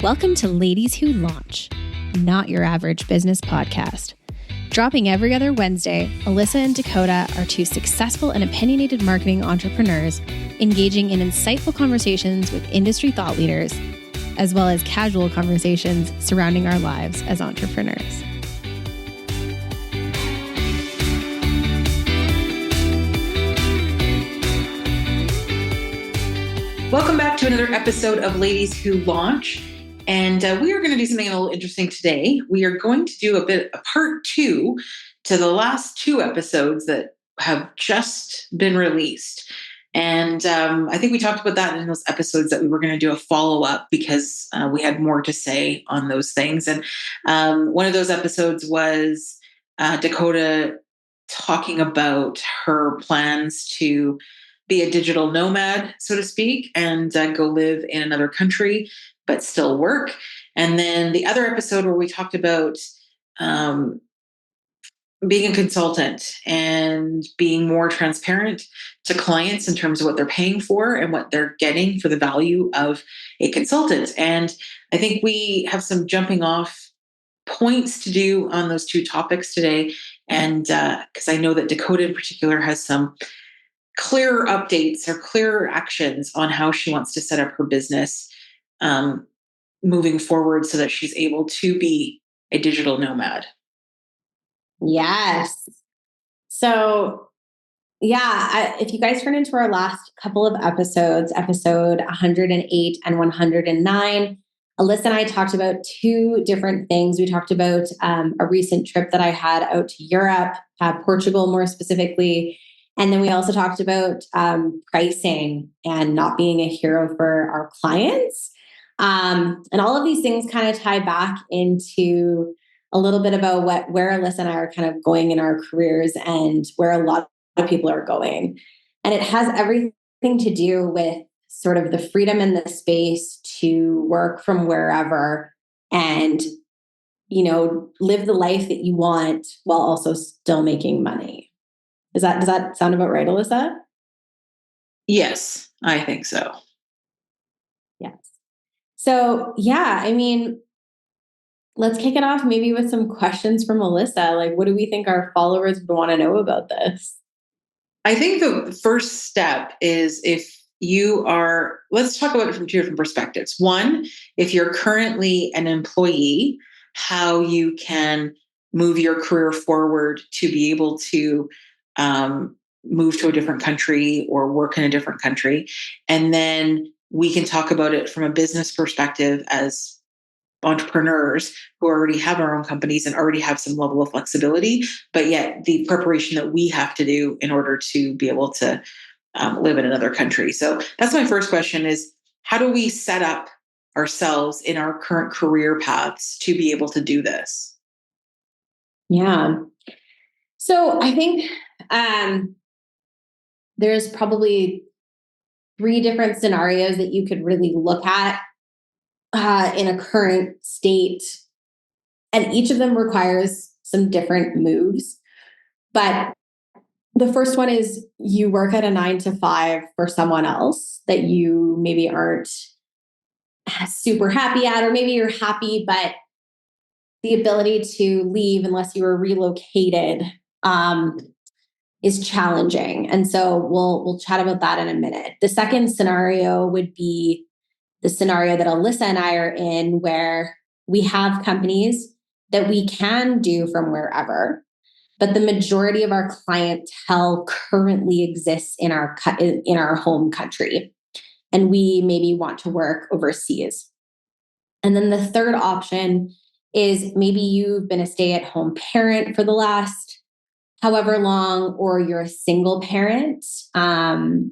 Welcome to Ladies Who Launch, not your average business podcast. Dropping every other Wednesday, Alyssa and Dakota are two successful and opinionated marketing entrepreneurs engaging in insightful conversations with industry thought leaders, as well as casual conversations surrounding our lives as entrepreneurs. Welcome back to another episode of Ladies Who Launch. And we are going to do something a little interesting today. We are going to do a part two to the last two episodes that have just been released. And I think we talked about that in those episodes that we were going to do a follow-up because we had more to say on those things. And one of those episodes was Dakota talking about her plans to be a digital nomad, so to speak, and go live in another country, but still work. And then the other episode where we talked about being a consultant and being more transparent to clients in terms of what they're paying for and what they're getting for the value of a consultant. And I think we have some jumping off points to do on those two topics today. And because I know that Dakota in particular has some clearer updates or clearer actions on how she wants to set up her business moving forward so that she's able to be a digital nomad. Yes. So if you guys turn into our last couple of episodes, episode 108 and 109, Alyssa and I talked about two different things. We talked about a recent trip that I had out to Europe, Portugal more specifically. And then we also talked about pricing and not being a hero for our clients. And all of these things kind of tie back into a little bit about where Alyssa and I are kind of going in our careers and where a lot of people are going. And it has everything to do with sort of the freedom and the space to work from wherever and, live the life that you want while also still making money. Does that sound about right, Alyssa? Yes, I think so. Yes. So, let's kick it off maybe with some questions from Alyssa. Like, what do we think our followers would want to know about this? I think the first step is let's talk about it from two different perspectives. One, if you're currently an employee, how you can move your career forward to be able to move to a different country or work in a different country. And then we can talk about it from a business perspective as entrepreneurs who already have our own companies and already have some level of flexibility, but yet the preparation that we have to do in order to be able to live in another country. So that's my first question is, how do we set up ourselves in our current career paths to be able to do this? Yeah. So I think there's probably three different scenarios that you could really look at in a current state. And each of them requires some different moves. But the first one is you work at a 9-to-5 for someone else that you maybe aren't super happy at, or maybe you're happy, but the ability to leave unless you were relocated is challenging. And so we'll chat about that in a minute. The second scenario would be the scenario that Alyssa and I are in, where we have companies that we can do from wherever, but the majority of our clientele currently exists in our home country, and we maybe want to work overseas. And then the third option is maybe you've been a stay-at-home parent for the last however long, or you're a single parent. And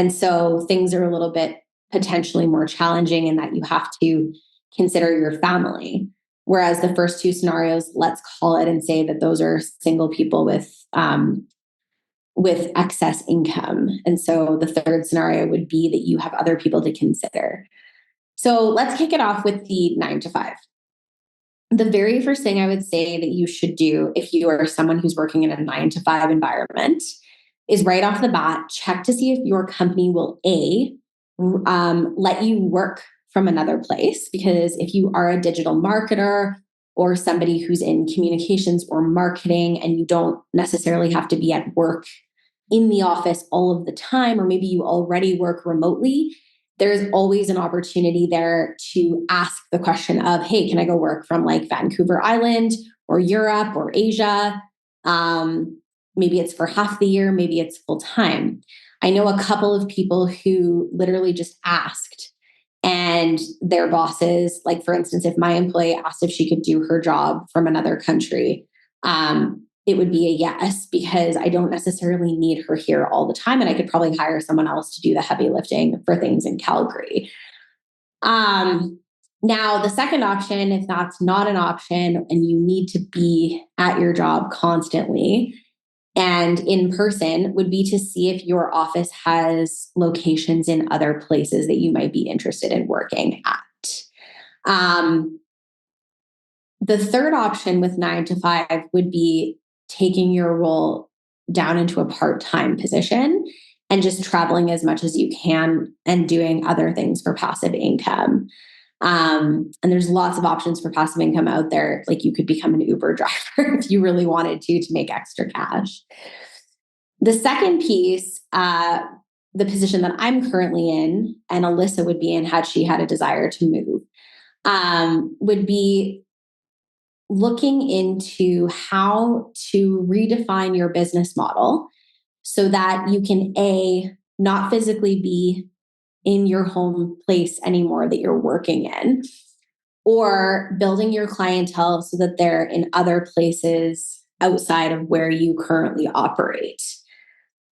so things are a little bit potentially more challenging in that you have to consider your family. Whereas the first two scenarios, let's call it and say that those are single people with excess income. And so the third scenario would be that you have other people to consider. So let's kick it off with the 9-to-5. The very first thing I would say that you should do if you are someone who's working in a 9-to-5 environment is right off the bat, check to see if your company will let you work from another place, because if you are a digital marketer or somebody who's in communications or marketing and you don't necessarily have to be at work in the office all of the time, or maybe you already work remotely, there's always an opportunity there to ask the question of, hey, can I go work from like Vancouver Island or Europe or Asia? Maybe it's for half the year, maybe it's full time. I know a couple of people who literally just asked, and their bosses, like for instance, if my employee asked if she could do her job from another country, it would be a yes, because I don't necessarily need her here all the time. And I could probably hire someone else to do the heavy lifting for things in Calgary. Now, the second option, if that's not an option and you need to be at your job constantly and in person, would be to see if your office has locations in other places that you might be interested in working at. The third option with 9 to 5 would be taking your role down into a part-time position and just traveling as much as you can and doing other things for passive income. And there's lots of options for passive income out there. Like you could become an Uber driver if you really wanted to make extra cash. The second piece, the position that I'm currently in and Alyssa would be in had she had a desire to move, would be looking into how to redefine your business model so that you can, not physically be in your home place anymore that you're working in, or building your clientele so that they're in other places outside of where you currently operate.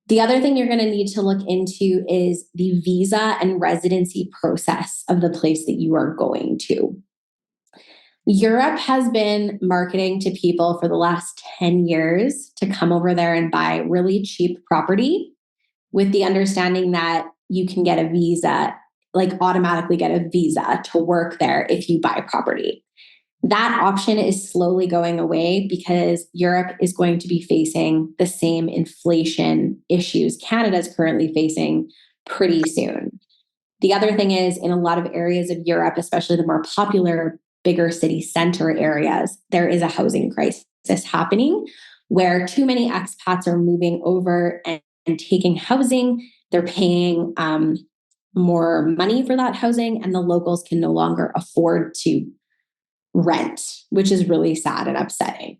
The other thing you're going to need to look into is the visa and residency process of the place that you are going to. Europe has been marketing to people for the last 10 years to come over there and buy really cheap property with the understanding that you can get a visa, like automatically get a visa to work there if you buy property. That option is slowly going away because Europe is going to be facing the same inflation issues Canada is currently facing pretty soon. The other thing is, in a lot of areas of Europe, especially the more popular bigger city center areas, there is a housing crisis happening where too many expats are moving over and taking housing. They're paying more money for that housing, and the locals can no longer afford to rent, which is really sad and upsetting.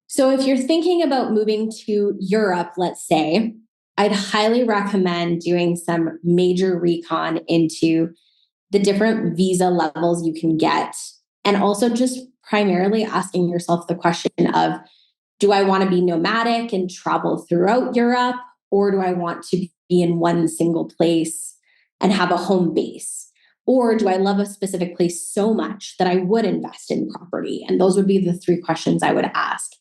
So if you're thinking about moving to Europe, let's say, I'd highly recommend doing some major recon into the different visa levels you can get. And also just primarily asking yourself the question of, do I want to be nomadic and travel throughout Europe? Or do I want to be in one single place and have a home base? Or do I love a specific place so much that I would invest in property? And those would be the 3 questions I would ask.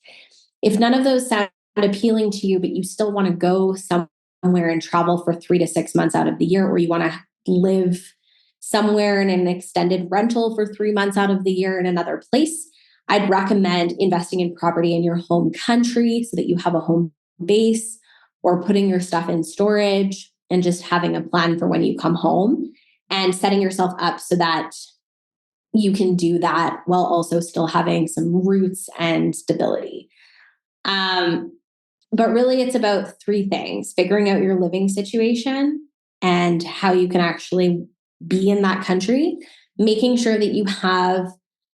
If none of those sound appealing to you, but you still want to go somewhere and travel for 3 to 6 months out of the year, or you want to live somewhere in an extended rental for 3 months out of the year in another place, I'd recommend investing in property in your home country so that you have a home base, or putting your stuff in storage and just having a plan for when you come home and setting yourself up so that you can do that while also still having some roots and stability. But really it's about 3 things: figuring out your living situation and how you can actually be in that country, making sure that you have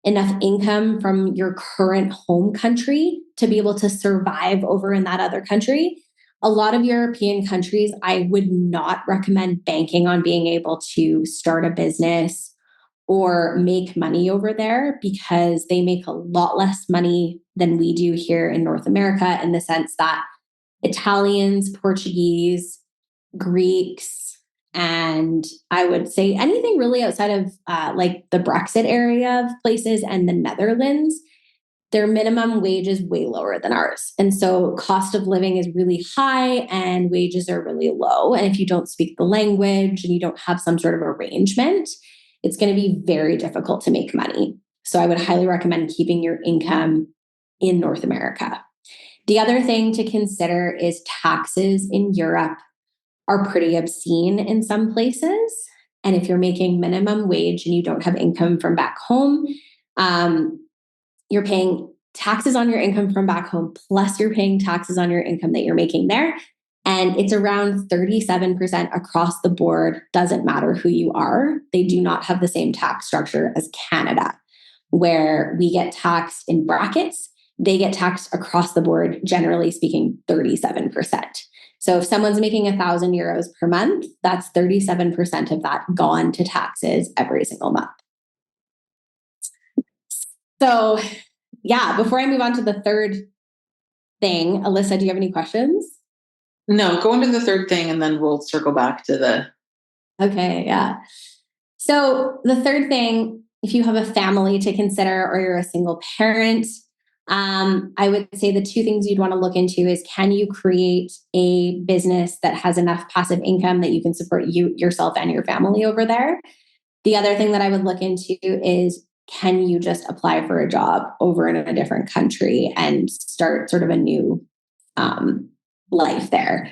enough income from your current home country to be able to survive over in that other country. A lot of European countries, I would not recommend banking on being able to start a business or make money over there, because they make a lot less money than we do here in North America, in the sense that Italians, Portuguese, Greeks, and I would say anything really outside of like the Brexit area of places and the Netherlands, their minimum wage is way lower than ours. And so cost of living is really high and wages are really low. And if you don't speak the language and you don't have some sort of arrangement, it's going to be very difficult to make money. So I would highly recommend keeping your income in North America. The other thing to consider is taxes in Europe are pretty obscene in some places. And if you're making minimum wage and you don't have income from back home, you're paying taxes on your income from back home, plus you're paying taxes on your income that you're making there. And it's around 37% across the board. Doesn't matter who you are. They do not have the same tax structure as Canada, where we get taxed in brackets. They get taxed across the board, generally speaking, 37%. So if someone's making €1,000 per month, that's 37% of that gone to taxes every single month. So yeah, before I move on to the third thing, Alyssa, do you have any questions? No, go into the third thing and then we'll circle back to the... Okay, yeah. So the third thing, if you have a family to consider or you're a single parent, I would say the two things you'd want to look into is, can you create a business that has enough passive income that you can support yourself and your family over there? The other thing that I would look into is, can you just apply for a job over in a different country and start sort of a new life there?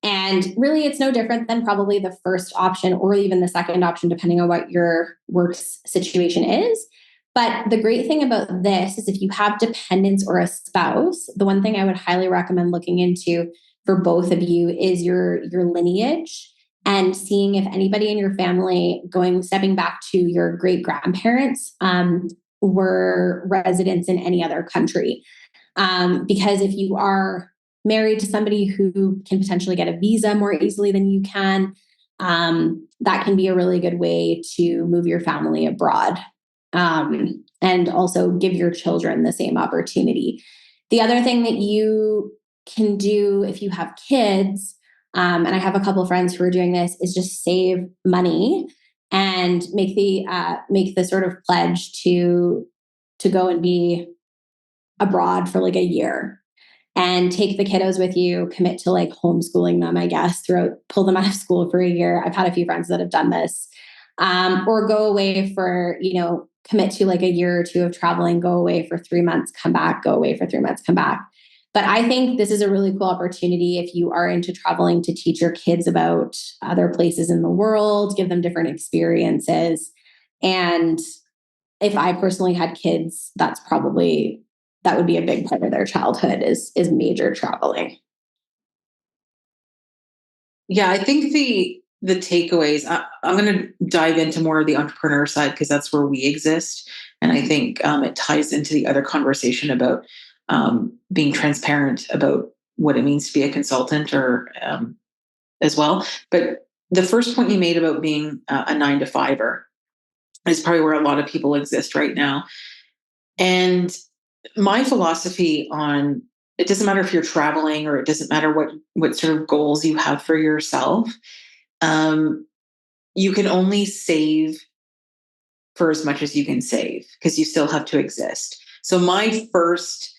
And really, it's no different than probably the first option or even the second option, depending on what your work situation is. But the great thing about this is, if you have dependents or a spouse, the one thing I would highly recommend looking into for both of you is your lineage, and seeing if anybody in your family, stepping back to your great grandparents, were residents in any other country. Because if you are married to somebody who can potentially get a visa more easily than you can, that can be a really good way to move your family abroad, and also give your children the same opportunity. The other thing that you can do if you have kids, and I have a couple of friends who are doing this, is just save money and make the sort of pledge to go and be abroad for like a year, and take the kiddos with you, commit to like homeschooling them, I guess, pull them out of school for a year. I've had a few friends that have done this, or go away for, commit to like a year or two of traveling, go away for 3 months, come back, go away for 3 months, come back. But I think this is a really cool opportunity if you are into traveling, to teach your kids about other places in the world, give them different experiences. And if I personally had kids, that would be a big part of their childhood, is major traveling. Yeah, I think the takeaways, I'm going to dive into more of the entrepreneur side because that's where we exist. And I think it ties into the other conversation about being transparent about what it means to be a consultant, or as well. But the first point you made about being a 9-to-5er is probably where a lot of people exist right now. And my philosophy on, it doesn't matter if you're traveling, or it doesn't matter what sort of goals you have for yourself. You can only save for as much as you can save, because you still have to exist. So my first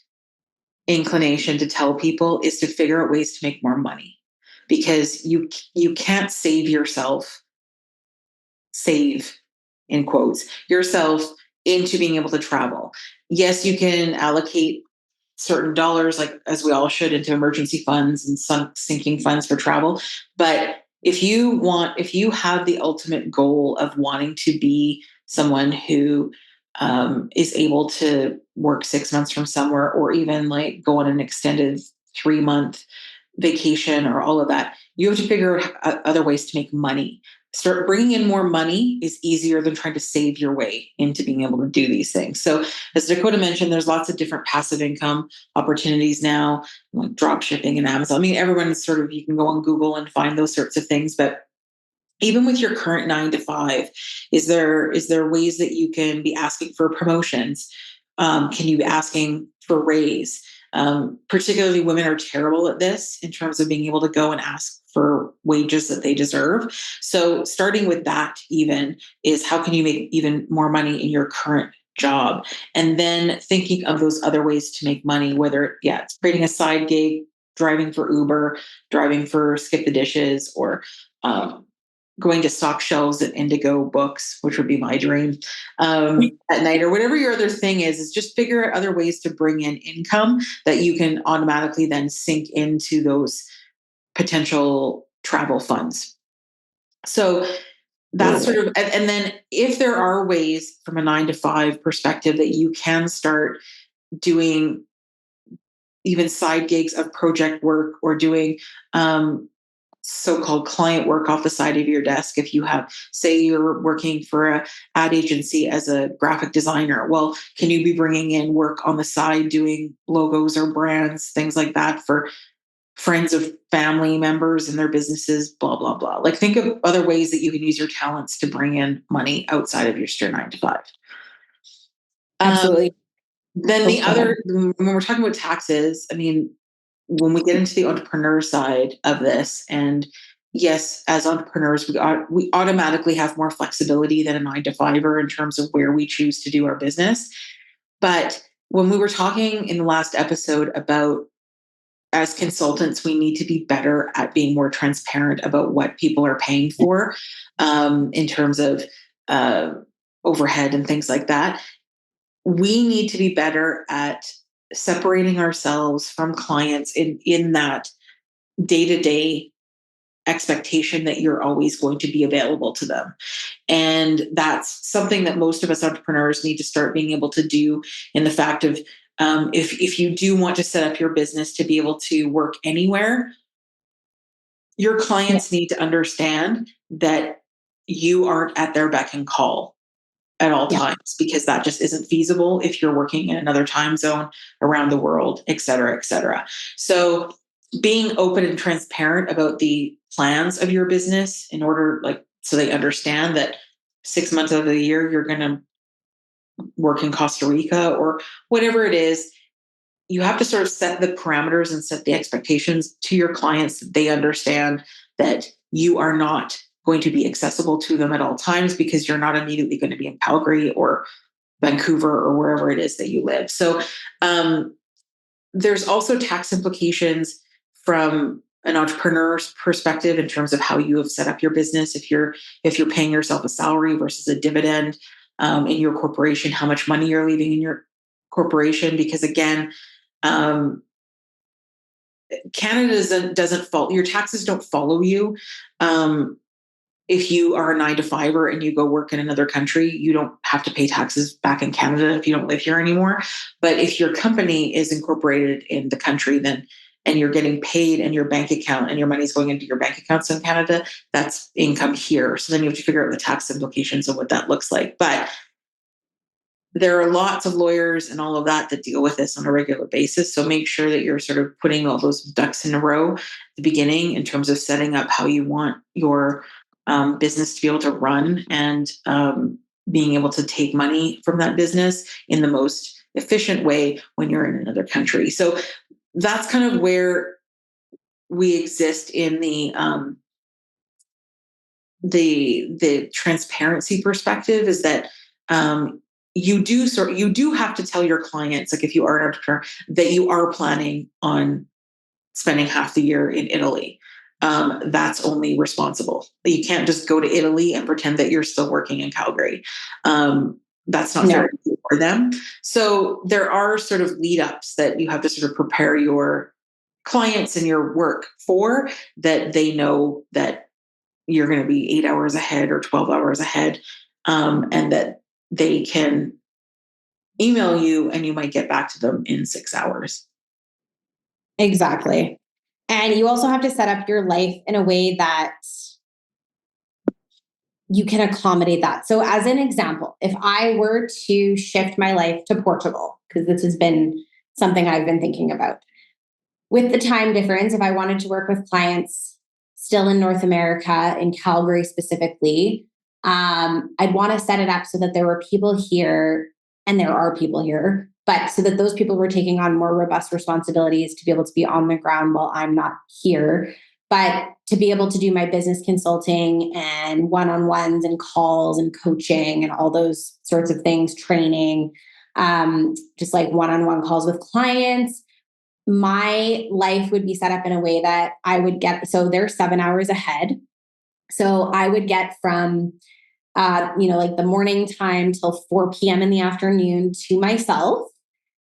inclination to tell people is to figure out ways to make more money, because you can't save in quotes, yourself into being able to travel. Yes, you can allocate certain dollars, like as we all should, into emergency funds and sinking funds for travel. But if you have the ultimate goal of wanting to be someone who is able to work 6 months from somewhere, or even like go on an extended 3-month vacation, or all of that, you have to figure out other ways to make money. Start bringing in more money is easier than trying to save your way into being able to do these things. So as Dakota mentioned, there's lots of different passive income opportunities now, like drop shipping and Amazon. I mean, everyone's sort of, you can go on Google and find those sorts of things. But even with your current 9-to-5, is there ways that you can be asking for promotions? Can you be asking for raise? Particularly women are terrible at this in terms of being able to go and ask for wages that they deserve. So starting with that even is, how can you make even more money in your current job? And then thinking of those other ways to make money, whether, it's creating a side gig, driving for Uber, driving for Skip the Dishes, or going to stock shelves at Indigo Books, which would be my dream, at night, or whatever your other thing is just figure out other ways to bring in income that you can automatically then sink into those potential travel funds. So that's sort of, and then if there are ways from a 9 to 5 perspective that you can start doing even side gigs of project work or doing so-called client work off the side of your desk. If you have, say you're working for a ad agency as a graphic designer, well, can you be bringing in work on the side doing logos or brands, things like that for friends of family members and their businesses, blah, blah, blah. Like think of other ways that you can use your talents to bring in money outside of your strict 9 to 5. Absolutely. Then the other, when we're talking about taxes, I mean, when we get into the entrepreneur side of this, and yes, as entrepreneurs, we automatically have more flexibility than a 9 to 5er in terms of where we choose to do our business. But when we were talking in the last episode about as consultants, we need to be better at being more transparent about what people are paying for in terms of overhead and things like that. We need to be better at separating ourselves from clients in that day-to-day expectation that you're always going to be available to them. And that's something that most of us entrepreneurs need to start being able to do, in the fact of if you do want to set up your business to be able to work anywhere, your clients need to understand that you aren't at their beck and call at all times, because that just isn't feasible if you're working in another time zone around the world, et cetera, et cetera. So being open and transparent about the plans of your business in order, like, so they understand that 6 months of the year, you're going to work in Costa Rica or whatever it is. You have to sort of set the parameters and set the expectations to your clients that they understand that you are not going to be accessible to them at all times, because you're not immediately going to be in Calgary or Vancouver or wherever it is that you live. So there's also tax implications from an entrepreneur's perspective in terms of how you have set up your business. If you're paying yourself a salary versus a dividend in your corporation, how much money you're leaving in your corporation, because again, Canada doesn't follow, your taxes don't follow you. If you are a 9 to 5er and you go work in another country, you don't have to pay taxes back in Canada if you don't live here anymore. But if your company is incorporated in the country, then, and you're getting paid and your bank account and your money's going into your bank accounts in Canada, that's income here. So then you have to figure out the tax implications of what that looks like. But there are lots of lawyers and all of that deal with this on a regular basis. So make sure that you're sort of putting all those ducks in a row at the beginning in terms of setting up how you want your business to be able to run, and being able to take money from that business in the most efficient way when you're in another country. So that's kind of where we exist in the transparency perspective, is that you do have to tell your clients, like if you are an entrepreneur, that you are planning on spending half the year in Italy. That's only responsible. You can't just go to Italy and pretend that you're still working in Calgary. That's not fair for them. So there are sort of lead ups that you have to sort of prepare your clients and your work for, that they know that you're going to be 8 hours ahead or 12 hours ahead, and that they can email you and you might get back to them in 6 hours. Exactly. And you also have to set up your life in a way that you can accommodate that. So as an example, if I were to shift my life to Portugal, because this has been something I've been thinking about, with the time difference, if I wanted to work with clients still in North America, in Calgary specifically, I'd want to set it up so that there were people here, and there are people here, but so that those people were taking on more robust responsibilities to be able to be on the ground while I'm not here, but to be able to do my business consulting and one-on-ones and calls and coaching and all those sorts of things, training, just like one-on-one calls with clients. My life would be set up in a way that I would get, so they're 7 hours ahead. So I would get from, like the morning time till 4 p.m. in the afternoon to myself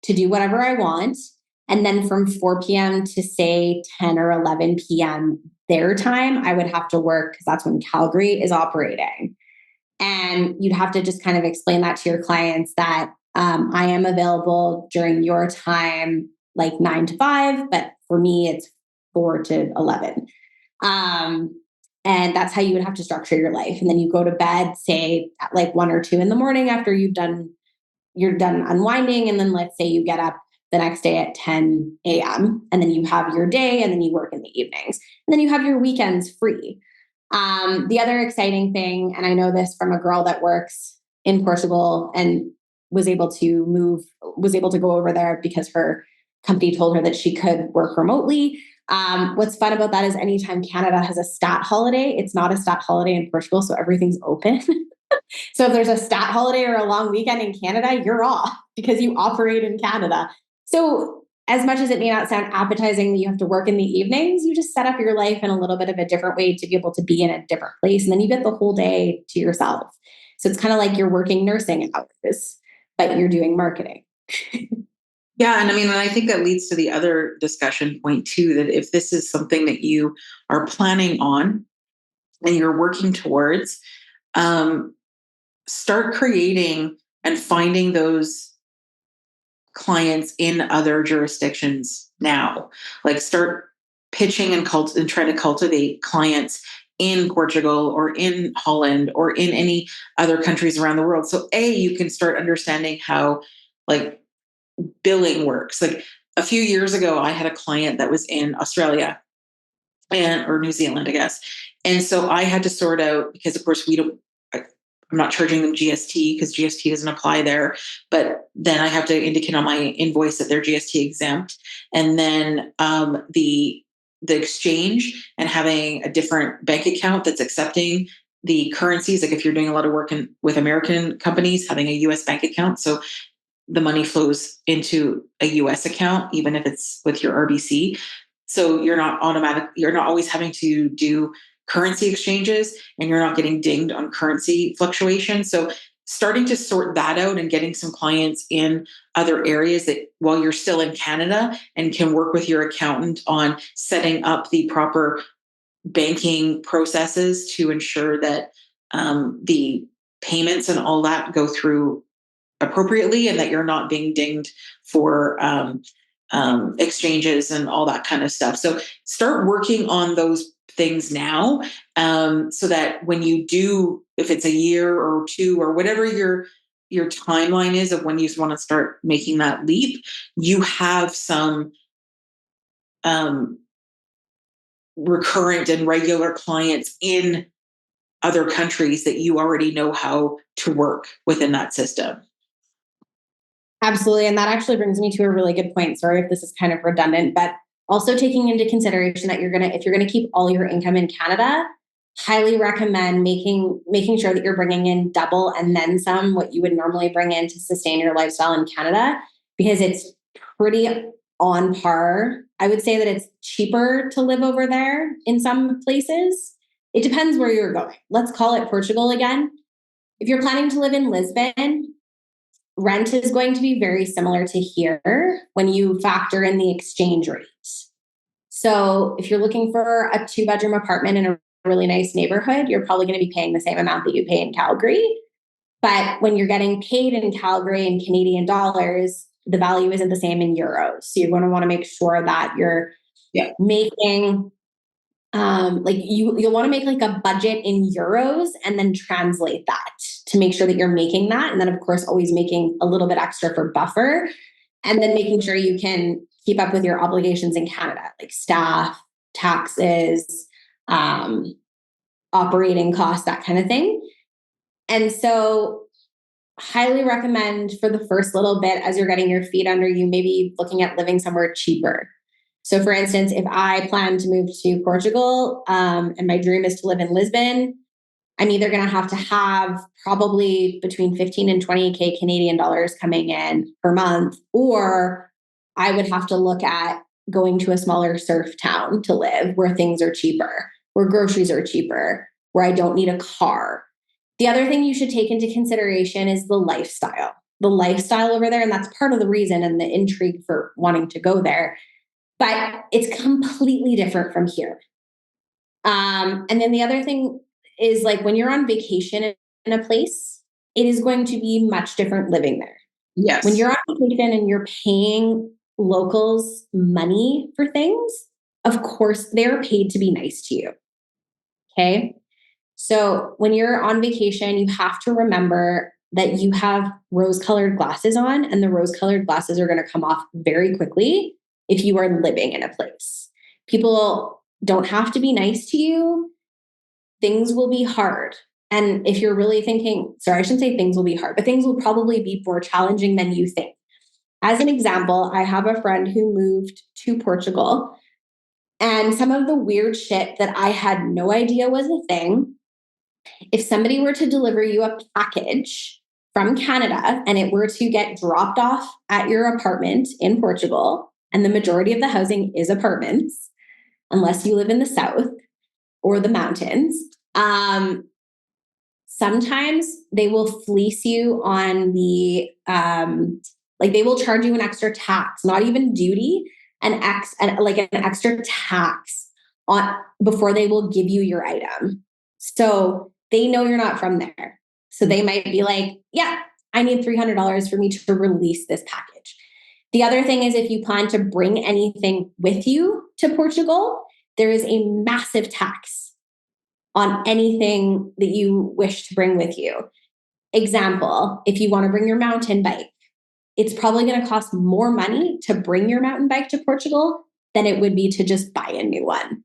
to do whatever I want. And then from 4 p.m. to say 10 or 11 p.m. their time, I would have to work, because that's when Calgary is operating. And you'd have to just kind of explain that to your clients that I am available during your time, like 9 to 5, but for me, it's 4 to 11. And that's how you would have to structure your life. And then you go to bed, say at like 1 or 2 in the morning after you're done unwinding. And then let's say you get up the next day at 10 a.m. and then you have your day and then you work in the evenings and then you have your weekends free. The other exciting thing, and I know this from a girl that works in Portugal and was able to go over there because her company told her that she could work remotely. What's fun about that is anytime Canada has a stat holiday, it's not a stat holiday in Portugal, so everything's open. So if there's a stat holiday or a long weekend in Canada, you're off because you operate in Canada. So as much as it may not sound appetizing that you have to work in the evenings, you just set up your life in a little bit of a different way to be able to be in a different place. And then you get the whole day to yourself. So it's kind of like you're working nursing hours, but you're doing marketing. Yeah. And I mean, and I think that leads to the other discussion point too, that if this is something that you are planning on and you're working towards, start creating and finding those clients in other jurisdictions now. Like start pitching and trying to cultivate clients in Portugal or in Holland or in any other countries around the world. So you can start understanding how like billing works. Like a few years ago, I had a client that was in Australia or New Zealand, I guess. And so I had to sort out, because of course I'm not charging them GST because GST doesn't apply there, but then I have to indicate on my invoice that they're GST exempt. And then the exchange and having a different bank account that's accepting the currencies, like if you're doing a lot of work with American companies, having a US bank account. So the money flows into a US account, even if it's with your RBC. So you're not always having to do currency exchanges and you're not getting dinged on currency fluctuation. So starting to sort that out and getting some clients in other areas that while you're still in Canada and can work with your accountant on setting up the proper banking processes to ensure that the payments and all that go through appropriately and that you're not being dinged for exchanges and all that kind of stuff. So start working on those things now, so that when you do, if it's a year or 2 or whatever your timeline is of when you want to start making that leap, you have some recurrent and regular clients in other countries that you already know how to work within that system. Absolutely. And that actually brings me to a really good point. Sorry if this is kind of redundant, but also taking into consideration that if you're going to keep all your income in Canada, highly recommend making sure that you're bringing in double and then some what you would normally bring in to sustain your lifestyle in Canada, because it's pretty on par. I would say that it's cheaper to live over there in some places. It depends where you're going. Let's call it Portugal again. If you're planning to live in Lisbon, rent is going to be very similar to here when you factor in the exchange rate. So if you're looking for a 2-bedroom apartment in a really nice neighborhood, you're probably going to be paying the same amount that you pay in Calgary. But when you're getting paid in Calgary in Canadian dollars, the value isn't the same in euros. So you're going to want to make sure that you're making you'll want to make like a budget in euros and then translate that to make sure that you're making that. And then of course, always making a little bit extra for buffer, and then making sure you can keep up with your obligations in Canada, like staff, taxes, operating costs, that kind of thing. And so highly recommend for the first little bit, as you're getting your feet under you, maybe looking at living somewhere cheaper. So for instance, if I plan to move to Portugal and my dream is to live in Lisbon, I'm either going to have probably between 15 and 20K Canadian dollars coming in per month, or I would have to look at going to a smaller surf town to live where things are cheaper, where groceries are cheaper, where I don't need a car. The other thing you should take into consideration is the lifestyle over there. And that's part of the reason and the intrigue for wanting to go there. But it's completely different from here. And then the other thing is, like, when you're on vacation in a place, it is going to be much different living there. Yes. When you're on vacation and you're paying locals money for things, of course, they're paid to be nice to you. Okay. So when you're on vacation, you have to remember that you have rose-colored glasses on, and the rose-colored glasses are going to come off very quickly if you are living in a place. People don't have to be nice to you. Things will be hard. And if you're really thinking, sorry, I shouldn't say things will be hard, but things will probably be more challenging than you think. As an example, I have a friend who moved to Portugal, and some of the weird shit that I had no idea was a thing. If somebody were to deliver you a package from Canada and it were to get dropped off at your apartment in Portugal, and the majority of the housing is apartments, unless you live in the south or the mountains, sometimes they will fleece you on the like they will charge you an extra tax, not even duty, an extra tax on before they will give you your item. So they know you're not from there. So they might be like, yeah, I need $300 for me to release this package. The other thing is, if you plan to bring anything with you to Portugal, there is a massive tax on anything that you wish to bring with you. Example, if you want to bring your mountain bike, it's probably going to cost more money to bring your mountain bike to Portugal than it would be to just buy a new one.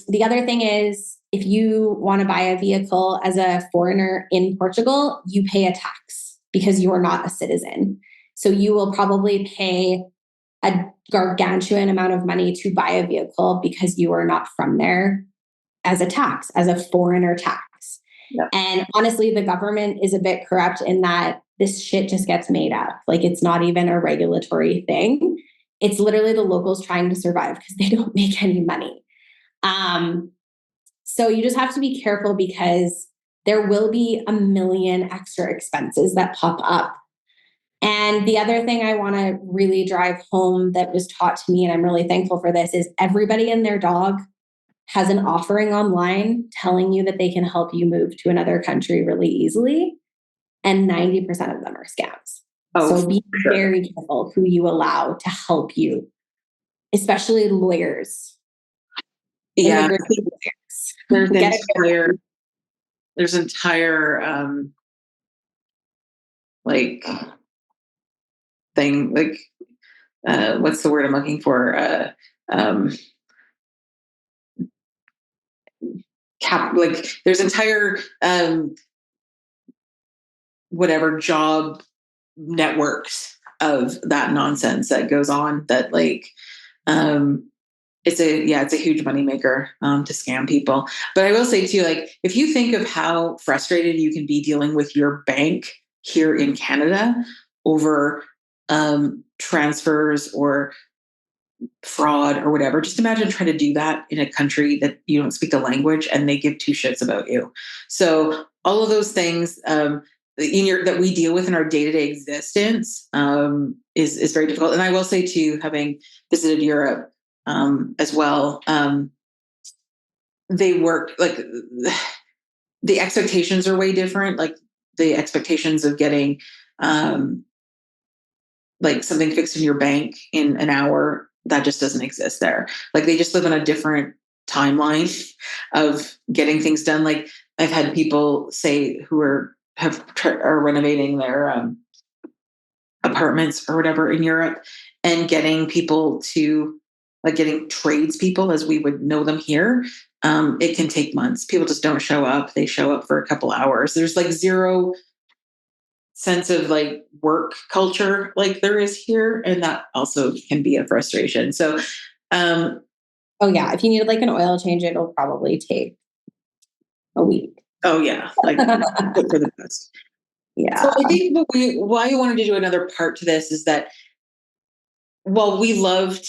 The other thing is, if you want to buy a vehicle as a foreigner in Portugal, you pay a tax because you are not a citizen. So you will probably pay a gargantuan amount of money to buy a vehicle because you are not from there as a tax, as a foreigner tax. Yep. And honestly, the government is a bit corrupt in that this shit just gets made up. Like, it's not even a regulatory thing. It's literally the locals trying to survive because they don't make any money. So you just have to be careful because there will be a million extra expenses that pop up. And the other thing I want to really drive home that was taught to me, and I'm really thankful for this, is everybody and their dog has an offering online telling you that they can help you move to another country really easily. And 90% of them are scams. So be very careful who you allow to help you, especially lawyers. Yeah. There's entire like thing, like what's the word I'm looking for? Like there's entire whatever job networks of that nonsense that goes on that like it's a huge moneymaker to scam people. But I will say too, like if you think of how frustrated you can be dealing with your bank here in Canada over transfers or fraud or whatever, just imagine trying to do that in a country that you don't speak the language and they give two shits about you. So all of those things that we deal with in our day-to-day existence is very difficult. And I will say too, having visited Europe as well, they work like the expectations are way different. Like the expectations of getting like something fixed in your bank in an hour, that just doesn't exist there. Like they just live on a different timeline of getting things done. Like I've had people say who are renovating their apartments or whatever in Europe and getting people to like getting tradespeople as we would know them here. It can take months. People just don't show up. They show up for a couple hours. There's like zero sense of like work culture like there is here. And that also can be a frustration. So, oh yeah. If you need like an oil change, it'll probably take a week. Oh yeah. Like for the best. Yeah. So I think why I wanted to do another part to this is that while we love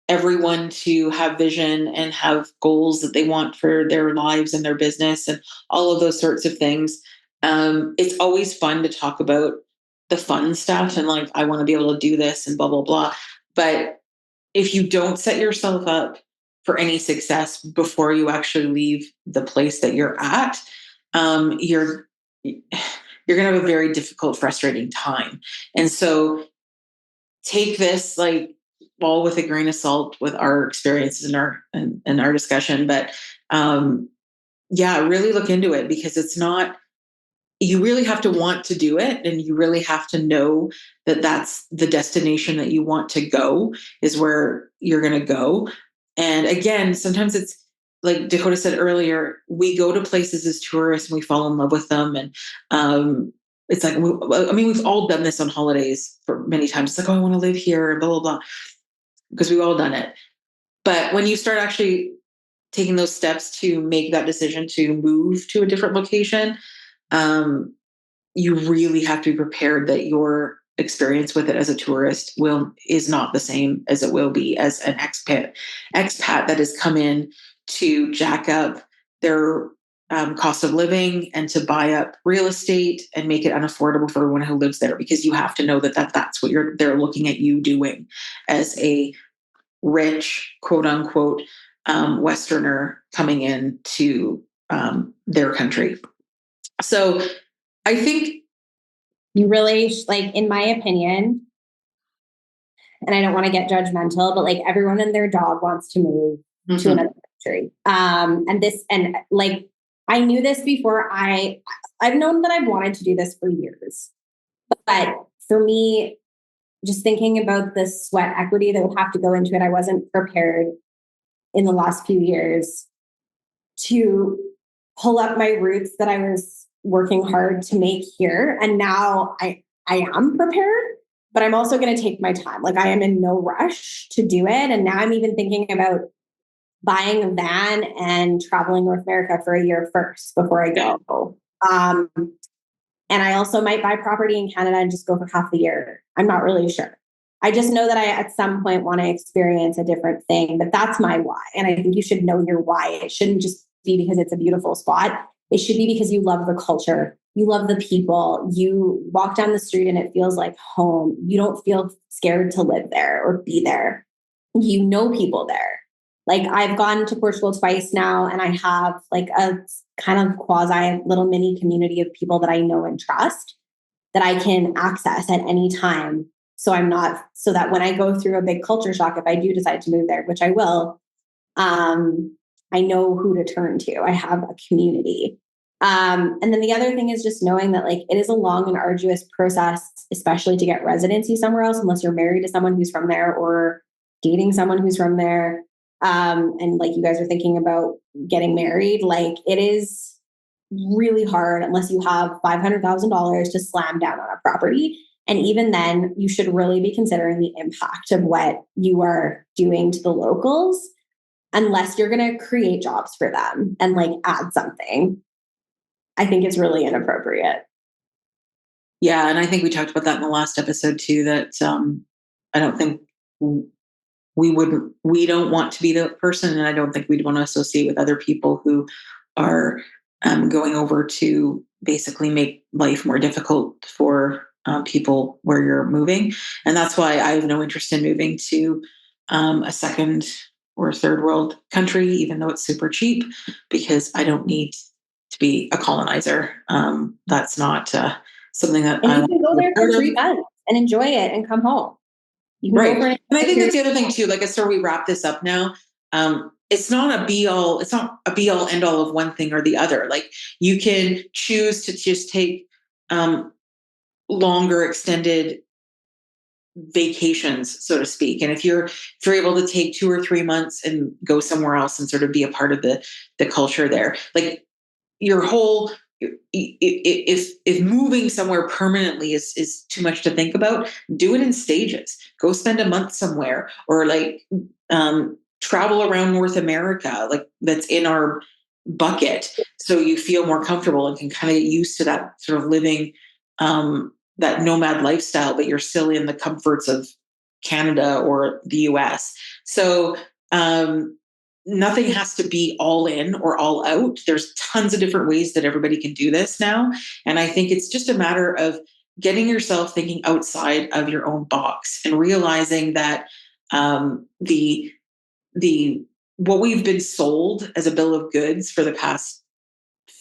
everyone to have vision and have goals that they want for their lives and their business and all of those sorts of things, it's always fun to talk about the fun stuff and like, I want to be able to do this and blah, blah, blah. But if you don't set yourself up for any success before you actually leave the place that you're at, you're going to have a very difficult, frustrating time. And so take this like all with a grain of salt with our experiences and our discussion. But really look into it, because it's not, you really have to want to do it, and you really have to know that that's the destination that you want to go, is where you're going to go. And again, sometimes it's like Dakota said earlier, we go to places as tourists and we fall in love with them. And it's like, we've all done this on holidays for many times. It's like, oh, I want to live here and blah, blah, blah, because we've all done it. But when you start actually taking those steps to make that decision to move to a different location, you really have to be prepared that your experience with it as a tourist is not the same as it will be as an expat that has come in to jack up their cost of living and to buy up real estate and make it unaffordable for everyone who lives there. Because you have to know that's what they're looking at you doing as a rich, quote unquote, Westerner coming in to their country. So I think you really, in my opinion, and I don't want to get judgmental, but like everyone and their dog wants to move to another country. And I knew this before. I've known that I've wanted to do this for years, but for me, just thinking about the sweat equity that would have to go into it, I wasn't prepared in the last few years to pull up my roots that I was working hard to make here. And now I am prepared, but I'm also going to take my time. Like, I am in no rush to do it. And now I'm even thinking about buying a van and traveling North America for a year first before I go. And I also might buy property in Canada and just go for half the year. I'm not really sure. I just know that I, at some point, want to experience a different thing, but that's my why. And I think you should know your why. It shouldn't just be because it's a beautiful spot. It should be because you love the culture. You love the people. You walk down the street and it feels like home. You don't feel scared to live there or be there. You know people there. Like, I've gone to Portugal twice now, and I have like a kind of quasi little mini community of people that I know and trust that I can access at any time. So that when I go through a big culture shock, if I do decide to move there, which I will, I know who to turn to. I have a community. And then the other thing is just knowing that like it is a long and arduous process, especially to get residency somewhere else, unless you're married to someone who's from there or dating someone who's from there. And like you guys are thinking about getting married, like it is really hard unless you have $500,000 to slam down on a property. And even then, you should really be considering the impact of what you are doing to the locals, unless you're going to create jobs for them and like add something. I think it's really inappropriate. Yeah. And I think we talked about that in the last episode too, that I don't think we don't want to be the person. And I don't think we'd want to associate with other people who are going over to basically make life more difficult for people where you're moving. And that's why I have no interest in moving to a second or third world country, even though it's super cheap, because I don't need to be a colonizer. That's not something that and you can go there for 3 months and enjoy it and come home. Right. And I think that's the other thing too, like as we wrap this up now, it's not a be all end all of one thing or the other. Like, you can choose to just take longer extended vacations, so to speak. And if you're able to take 2 or 3 months and go somewhere else and sort of be a part of the culture there, like your whole, if moving somewhere permanently is too much to think about, do it in stages. Go spend a month somewhere, or like travel around North America, like that's in our bucket, so you feel more comfortable and can kind of get used to that sort of living that nomad lifestyle, but you're still in the comforts of Canada or the US. So nothing has to be all in or all out. There's tons of different ways that everybody can do this now. And I think it's just a matter of getting yourself thinking outside of your own box and realizing that what we've been sold as a bill of goods for the past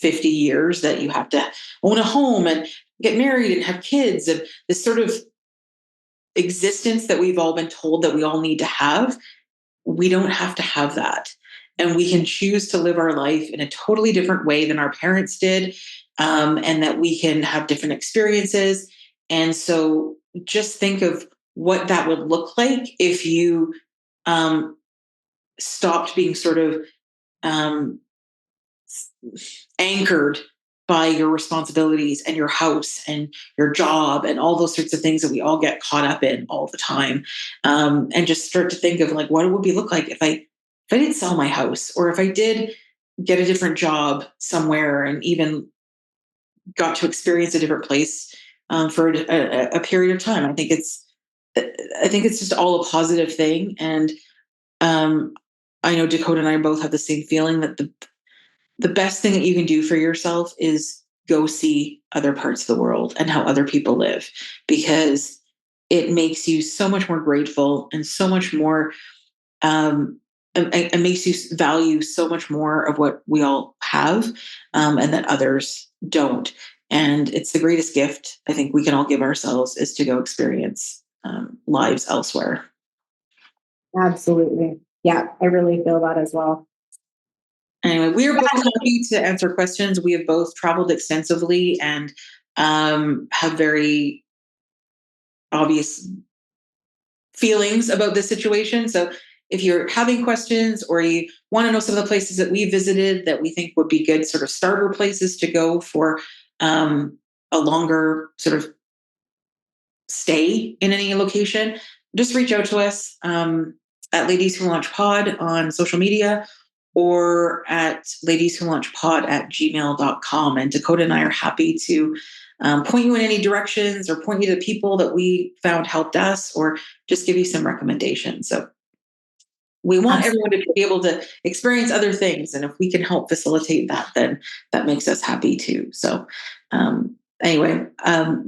50 years that you have to own a home and get married and have kids, and this sort of existence that we've all been told that we all need to have. We don't have to have that. And we can choose to live our life in a totally different way than our parents did, and that we can have different experiences. And so just think of what that would look like if you stopped being sort of anchored by your responsibilities and your house and your job and all those sorts of things that we all get caught up in all the time. And just start to think of like, what it would look like if I did sell my house, or if I did get a different job somewhere and even got to experience a different place for a period of time. I think it's just all a positive thing. And I know Dakota and I both have the same feeling that the best thing that you can do for yourself is go see other parts of the world and how other people live, because it makes you so much more grateful and so much more, it makes you value so much more of what we all have, and that others don't. And it's the greatest gift I think we can all give ourselves, is to go experience lives elsewhere. Absolutely. Yeah, I really feel that as well. Anyway, we are both happy to answer questions. We have both traveled extensively and have very obvious feelings about this situation. So if you're having questions, or you want to know some of the places that we visited that we think would be good sort of starter places to go for a longer sort of stay in any location, just reach out to us at Ladies Who Launch Pod on social media, or at ladieswholaunchpod@gmail.com. And Dakota and I are happy to point you in any directions, or point you to people that we found helped us, or just give you some recommendations. So we want everyone to be able to experience other things. And if we can help facilitate that, then that makes us happy too. So anyway,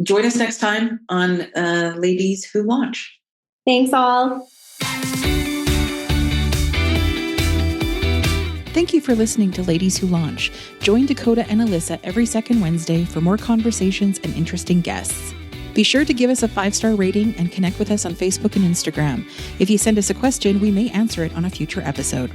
join us next time on Ladies Who Launch. Thanks all. Thank you for listening to Ladies Who Launch. Join Dakota and Alyssa every second Wednesday for more conversations and interesting guests. Be sure to give us a 5-star rating and connect with us on Facebook and Instagram. If you send us a question, we may answer it on a future episode.